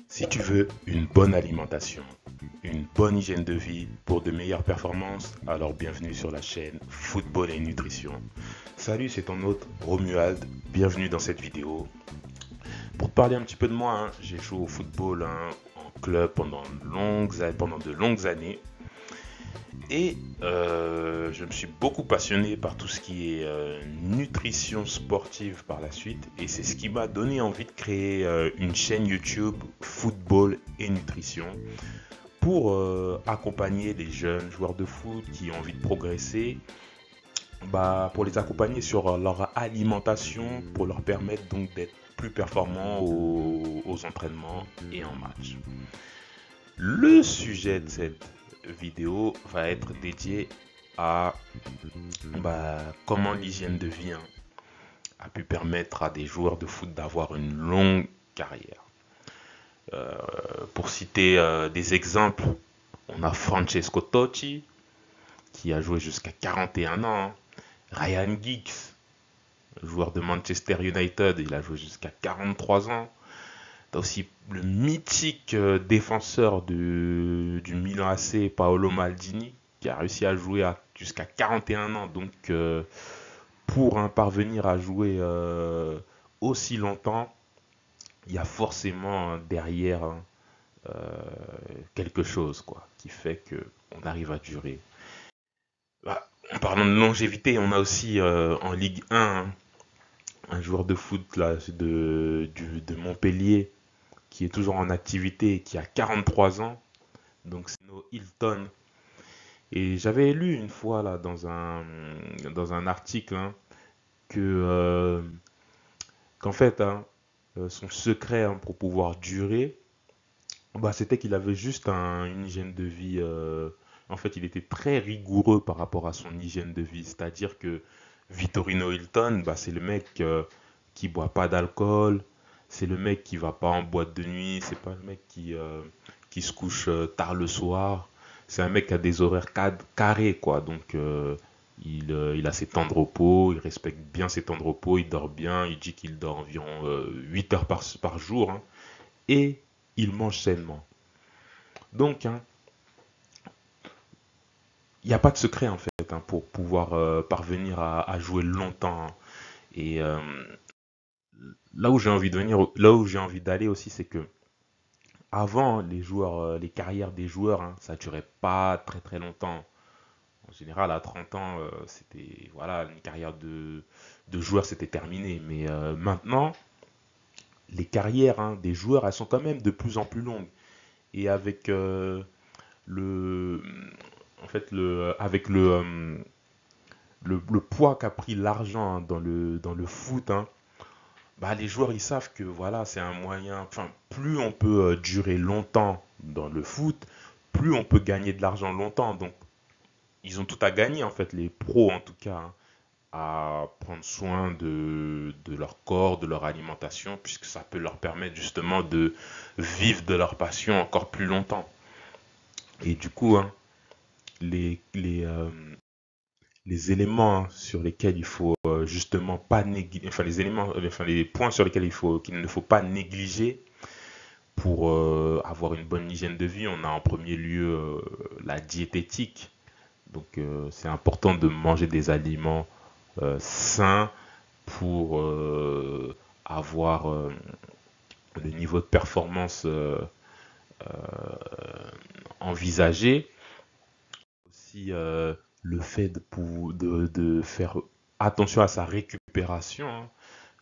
Si tu veux une bonne alimentation, une bonne hygiène de vie pour de meilleures performances, alors bienvenue sur la chaîne Football et Nutrition. Salut, c'est ton hôte Romuald, bienvenue dans cette vidéo. Pour te parler un petit peu de moi, j'ai joué au football en club pendant de longues années. Et je me suis beaucoup passionné par tout ce qui est nutrition sportive par la suite. Et c'est ce qui m'a donné envie de créer une chaîne YouTube Football et Nutrition pour accompagner les jeunes joueurs de foot qui ont envie de progresser, pour les accompagner sur leur alimentation, pour leur permettre donc d'être plus performants aux entraînements et en match. Le sujet de cette vidéo va être dédié à comment l'hygiène de vie a pu permettre à des joueurs de foot d'avoir une longue carrière. Pour citer des exemples, on a Francesco Totti qui a joué jusqu'à 41 ans. Ryan Giggs, joueur de Manchester United, il a joué jusqu'à 43 ans. T'as aussi le mythique défenseur du Milan AC, Paolo Maldini, qui a réussi à jouer jusqu'à 41 ans. Donc, pour parvenir à jouer aussi longtemps, il y a forcément derrière quelque chose qui fait qu'on arrive à durer. En parlant de longévité, on a aussi en Ligue 1 un joueur de foot là, de Montpellier qui est toujours en activité et qui a 43 ans. Donc c'est No Hilton. Et j'avais lu une fois là dans un article que qu'en fait son secret pour pouvoir durer, c'était qu'il avait juste une hygiène de vie. En fait, il était très rigoureux par rapport à son hygiène de vie. C'est-à-dire que Vittorino Hilton, c'est le mec qui boit pas d'alcool, c'est le mec qui va pas en boîte de nuit, c'est pas le mec qui se couche tard le soir. C'est un mec qui a des horaires carrés, quoi. Donc, il a ses temps de repos, il respecte bien ses temps de repos, il dort bien, il dit qu'il dort environ 8 heures par jour, et il mange sainement. Donc, il n'y a pas de secret, en fait, pour pouvoir parvenir à jouer longtemps. Et là où j'ai envie de venir, là où j'ai envie d'aller aussi, c'est que avant, les joueurs, les carrières des joueurs, ça durait pas très très longtemps. En général, à 30 ans, c'était voilà, une carrière de joueur, c'était terminé. Mais maintenant, les carrières des joueurs, elles sont quand même de plus en plus longues. Et avec le, en fait, avec le poids qu'a pris l'argent dans le foot, les joueurs ils savent que voilà, c'est un moyen. Enfin, plus on peut durer longtemps dans le foot, plus on peut gagner de l'argent longtemps. Donc, ils ont tout à gagner en fait, les pros en tout cas, à prendre soin de leur corps, de leur alimentation, puisque ça peut leur permettre justement de vivre de leur passion encore plus longtemps. Et du coup, les éléments sur lesquels il faut justement pas négliger, les points sur lesquels qu'il ne faut pas négliger pour avoir une bonne hygiène de vie, on a en premier lieu la diététique. Donc c'est important de manger des aliments sains pour avoir le niveau de performance envisagé. Aussi le fait de faire attention à sa récupération,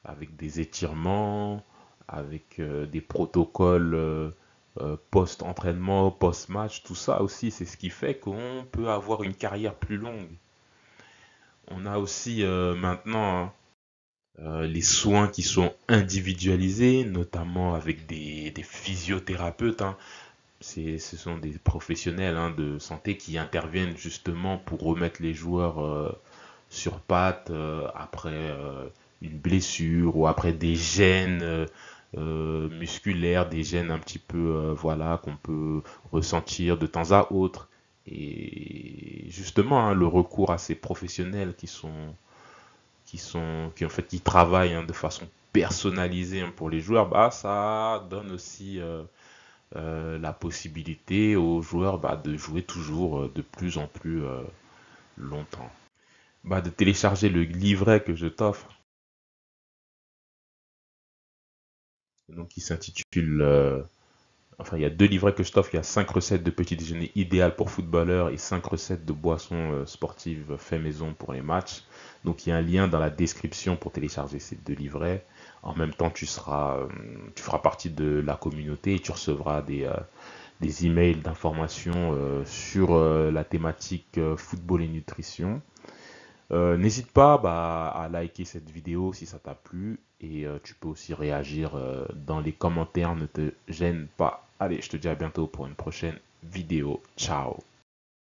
avec des étirements, avec des protocoles post-entraînement, post-match, tout ça aussi, c'est ce qui fait qu'on peut avoir une carrière plus longue. On a aussi maintenant les soins qui sont individualisés, notamment avec des physiothérapeutes. Ce sont des professionnels de santé qui interviennent justement pour remettre les joueurs sur pattes après une blessure ou après des gènes musculaires, des gènes un petit peu voilà, qu'on peut ressentir de temps à autre. Et justement, le recours à ces professionnels qui en fait qui travaillent de façon personnalisé pour les joueurs, bah, ça donne aussi la possibilité aux joueurs de jouer toujours de plus en plus longtemps. De télécharger le livret que je t'offre, donc qui s'intitule enfin, il y a 2 livrets que je t'offre. Il y a 5 recettes de petit déjeuner idéal pour footballeurs et 5 recettes de boissons sportives fait maison pour les matchs. Donc, il y a un lien dans la description pour télécharger ces 2 livrets. En même temps, tu feras partie de la communauté et tu recevras des emails d'informations sur la thématique football et nutrition. N'hésite pas à liker cette vidéo si ça t'a plu et tu peux aussi réagir dans les commentaires, ne te gêne pas. Allez, je te dis à bientôt pour une prochaine vidéo. Ciao.